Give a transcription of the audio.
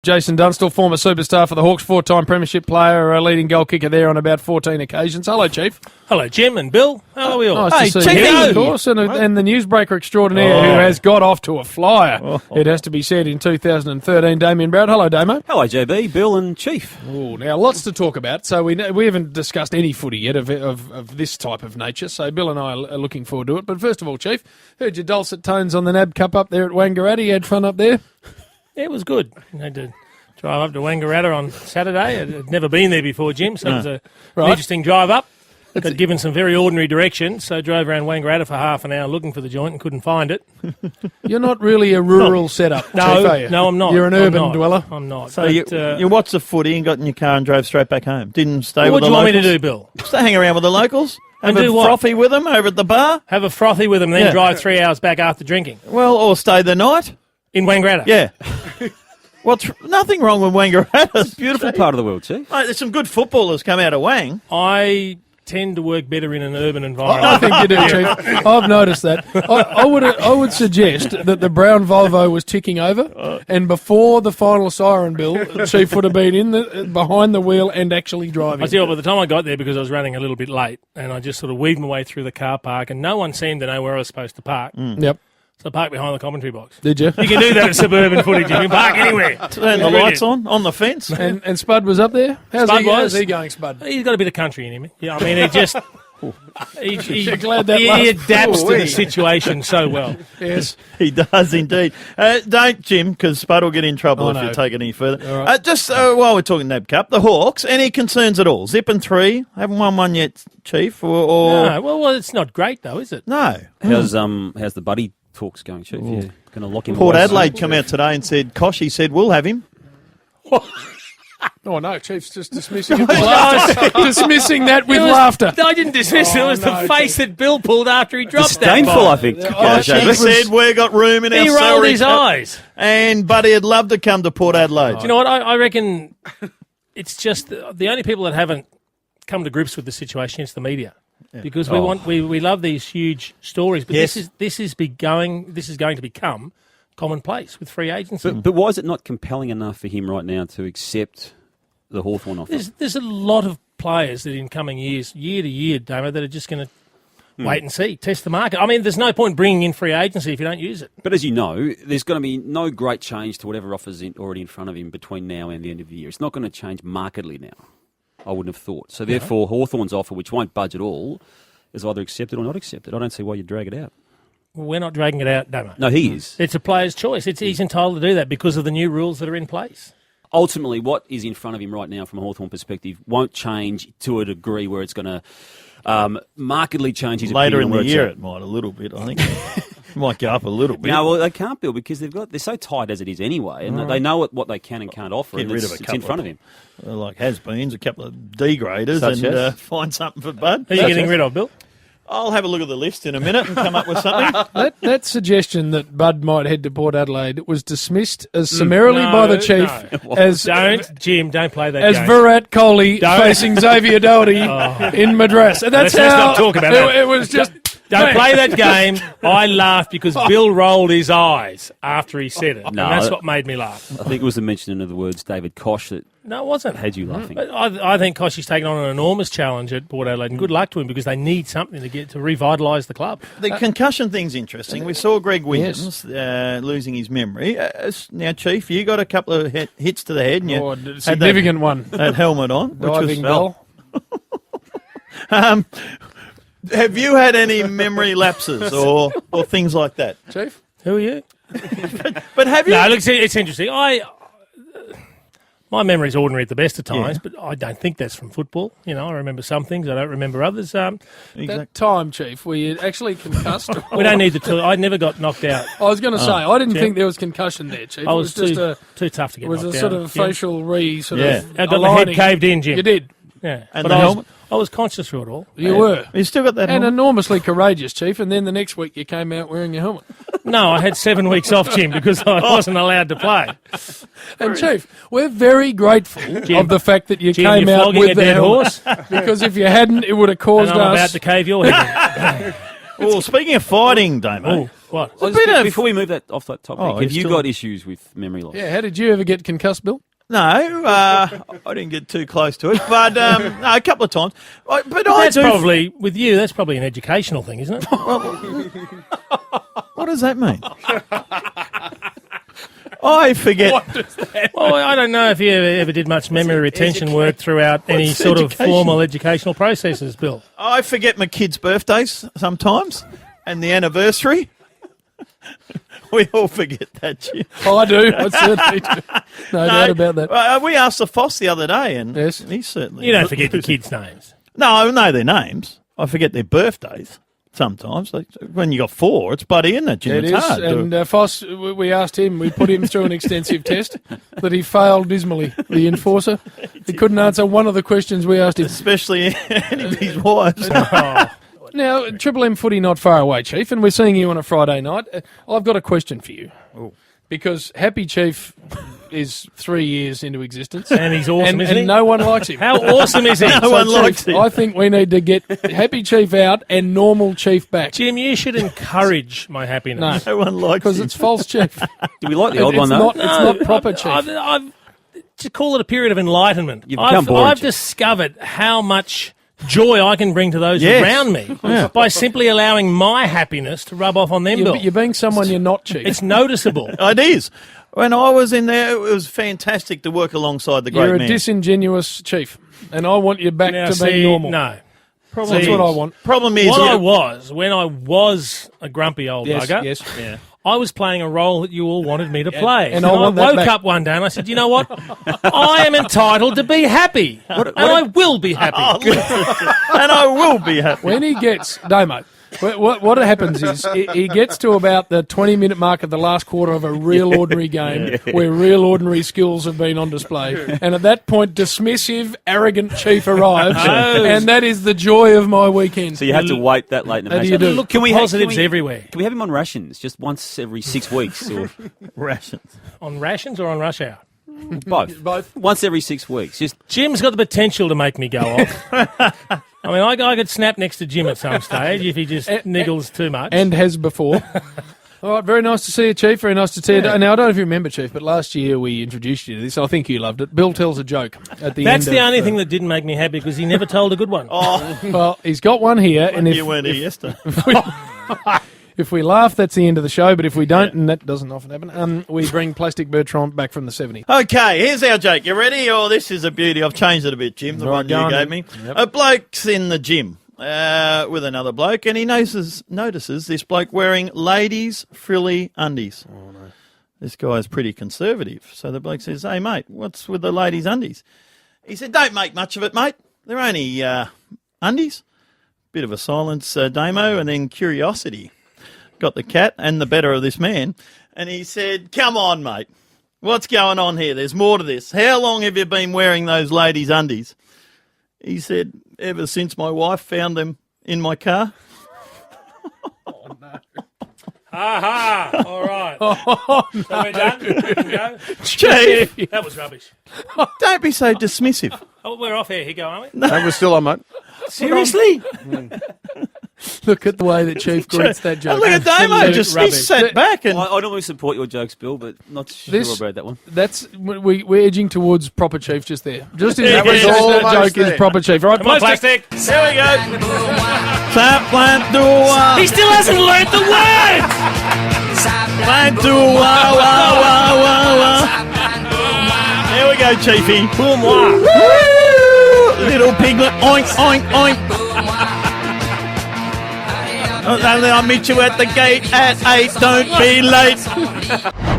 Jason Dunstall, former superstar for the Hawks, four-time premiership player, a leading goal kicker there on about 14 occasions. Hello, Chief. Hello, Jim and Bill. How are we all? Nice to see you, of course, and the newsbreaker extraordinaire who has got off to a flyer, it has to be said, in 2013, Damien Browd. Hello, Damo. Hello, JB, Bill and Chief. Oh, now, lots to talk about. So we haven't discussed any footy yet of this type of nature, so Bill and I are looking forward to it. But first of all, Chief, heard your dulcet tones on the NAB Cup up there at Wangaratta. You had fun up there? Yeah, it was good. I had to drive up to Wangaratta on Saturday. I'd never been there before, Jim, so it was an interesting drive up. Got given some very ordinary directions, so drove around Wangaratta for half an hour looking for the joint and couldn't find it. You're not really a rural setup, no, Chief, are you? No, I'm not. You're an urban dweller. I'm not. So you watched the footy and got in your car and drove straight back home. Didn't stay with the locals? What do you want me to do, Bill? Just hang around with the locals? Have And a do what? frothy with them over at the bar? Have a frothy with them, then drive 3 hours back after drinking. Well, or stay the night? In Wangaratta? Yeah. Nothing wrong with Wangaratta. It's Beautiful part of the world, Chief. Mate, there's some good footballers come out of Wang. I tend to work better in an urban I environment. think you do, Chief. I've noticed that. I would suggest that the brown Volvo was ticking over, and before the final siren, Bill, Chief would have been behind the wheel and actually driving. I tell you what, by the time I got there, because I was running a little bit late, and I just sort of weaved my way through the car park, and no one seemed to know where I was supposed to park. Yep. So I parked behind the commentary box. Did you? You can do that at suburban footage. You can park anywhere. Turn the lights on the fence. And Spud was up there? How's he going, Spud? He's got a bit of country in him. Yeah, I mean, he just... he lasts. adapts to the situation so well. Yes. He does indeed. Don't, Jim, because Spud will get in trouble if you take it any further. All right. Just while we're talking NAB Cup, the Hawks, any concerns at all? Zipping 3, haven't won one yet, Chief? Or No, well, it's not great, though, is it? No. How's the buddy talks going, Chief? Yeah, going to lock him. Port away. Adelaide come out today and said, Koshy said, we'll have him. Oh, no, Chief's just dismissing it with laughter. Dismissing that with laughter. I didn't dismiss it. It was the face that Bill pulled after he dropped that Disdainful, ball. I think. He said, we've got room in our He rolled salary his cap." eyes. And Buddy would love to come to Port Adelaide. Do you know what? I reckon it's just the only people that haven't come to grips with the situation is the media. Because we love these huge stories, but Yes. this is going to become commonplace with free agency. But why is it not compelling enough for him right now to accept the Hawthorn offer? There's a lot of players that in coming years, year to year, Damo, that are just going to wait and see, test the market. I mean, there's no point bringing in free agency if you don't use it. But as you know, there's going to be no great change to whatever offers already in front of him between now and the end of the year. It's not going to change markedly now, I wouldn't have thought. So therefore, Hawthorn's offer, which won't budge at all, is either accepted or not accepted. I don't see why you drag it out. Well, we're not dragging it out, Damo. No, he is. It's a player's choice. He's entitled to do that because of the new rules that are in place. Ultimately, what is in front of him right now from a Hawthorn perspective won't change to a degree where it's going to markedly change his Later opinion in on the where year, it's it might a little bit, I think. It might go up a little bit. No, well, they can't, Bill, because they're so tight as it is anyway, and they know what they can and can't offer. Get And rid it's of a in couple front of him. Like has-beens, a couple of degraders, Such and as? find something for Bud. Who are you getting rid of, Bill? I'll have a look at the list in a minute and come up with something. That suggestion that Bud might head to Port Adelaide was dismissed as summarily by the Chief as Jim, don't play that as game. Virat Kohli facing Xavier Doherty in Madras. And that's Let's how not talk about that. it was just... Don't play that game. I laughed because Bill rolled his eyes after he said it. No, and that's what made me laugh. I think it was the mentioning of the words David Koch that No, it wasn't. had you laughing. I think Koshy's taken on an enormous challenge at Port Adelaide, and good luck to him because they need something to revitalise the club. The concussion thing's interesting. We saw Greg Williams losing his memory. Now, Chief, you got a couple of hits to the head, and you had significant one. that helmet on, which was Diving bell. Have you had any memory lapses or things like that? Chief? Who are you? But have you? No, look, it's interesting. My memory's ordinary at the best of times, but I don't think that's from football. You know, I remember some things, I don't remember others. That time, Chief, where you actually concussed. We don't need the I never got knocked out. I was going to say, I didn't think there was concussion there, Chief. I was it was just too tough to get It was knocked a out. sort of facial I got aligning. the head caved in, Jim. You did. Yeah. And But the helmet? I was conscious through it all. You were. You still got that And helmet? enormously courageous, Chief, and then the next week you came out wearing your helmet. No, I had 7 weeks off, Jim, because I wasn't allowed to play. And, Chief, we're very grateful of the fact that you Jim, came you're out flogging with a the dead helmet. horse, Because if you hadn't, it would have and caused I'm about us... to cave your head in. Well, speaking of fighting, Damo, What? Before we move that off that topic, have you got issues with memory loss? Yeah, how did you ever get concussed, Bill? No, I didn't get too close to it, but no, a couple of times. But That's probably, with you, that's probably an educational thing, isn't it? What does that mean? I forget. What does that Well, I don't know if you ever did much memory retention work throughout any sort of formal educational processes, Bill. I forget my kids' birthdays sometimes and the anniversary. We all forget that, Jim. I do. I certainly do. No doubt about that. We asked the Foss the other day, and Yes. he certainly... You don't forget the kids' names. No, I know their names. I forget their birthdays sometimes. Like, when you got 4, it's bloody, isn't it, Jim? It It's is. hard. And Foss, we asked him, we put him through an extensive test that he failed dismally, the enforcer. He couldn't answer one of the questions we asked him. Especially any of his wives. Now, Triple M footy not far away, Chief, and we're seeing you on a Friday night. I've got a question for you. Ooh. Because Happy Chief is 3 years into existence. And he's awesome, isn't he? And no one likes him. How awesome is he? No one likes him. I think we need to get Happy Chief out and normal Chief back. Jim, you should encourage my happiness. No one likes Because him. it's false Chief. Do we like the old one, though? It's not proper Chief. I've to call it a period of enlightenment. You've become boring, I've Chief. discovered how much joy I can bring to those Yes. around me by simply allowing my happiness to rub off on them, Bill. You're being someone you're not, Chief. It's noticeable. It is. When I was in there, it was fantastic to work alongside the great You're a man. disingenuous Chief, and I want you back Now, to see, being normal. No. That's what I want. Problem is, What I was, when I was a grumpy old Yes, bugger, yes. I was playing a role that you all wanted me to play. and I want that woke back. up one day and I said, you know what? I am entitled to be happy. And I will be happy. and I will be happy. When he gets Damo, what happens is he gets to about the 20-minute mark of the last quarter of a real ordinary game where real ordinary skills have been on display, and at that point, dismissive, arrogant Chief arrives, and that is the joy of my weekend. So you have to wait that late in the How match. do you do? Look Can for we positives everywhere. Can we have him on rations just once every 6 weeks or Rations. On rations or on rush hour? both? Both. Once every 6 weeks. Just Jim's got the potential to make me go off. I mean, I could snap next to Jim at some stage if he just niggles too much. And has before. All right, very nice to see you, Chief. Very nice to see you. Now, I don't know if you remember, Chief, but last year we introduced you to this. I think you loved it. Bill tells a joke at the end. That's the only thing that didn't make me happy because he never told a good one. Well, he's got one here, and You weren't here yesterday. if we laugh, that's the end of the show. But if we don't, and that doesn't often happen, we bring Plastic Bertrand back from the 70s. Okay, here's our joke. You ready? Oh, this is a beauty. I've changed it a bit, Jim, the Right, one go you on gave then. me. A bloke's in the gym with another bloke, and he notices this bloke wearing ladies' frilly undies. Oh, no. This guy's pretty conservative. So the bloke says, hey, mate, what's with the ladies' undies? He said, don't make much of it, mate. They're only undies. Bit of a silence, Damo, and then curiosity got the cat and the better of this man. And he said, come on, mate. What's going on here? There's more to this. How long have you been wearing those ladies' undies? He said, ever since my wife found them in my car. Aha! All right. So we're done? We can go? Chief, That was rubbish. don't be so dismissive. Oh, we're off air. Here go, aren't we? That was still on, mate. Seriously? Look at the way that Chief greets that joke. Look at Damo, Absolute just rubbish. he's sat back and... I normally support your jokes, Bill, but not sure This- about that one. That's we're edging towards proper Chief just there. Just as That was that almost joke is there. proper Chief. All right, Come on, plastic. plastic. Here we go. Plant He still hasn't learnt the words! Here we go, Chiefy. Pour moi. Woo! Little piglet, oink, oink, oink. I'll meet you at the gate at 8, don't be late.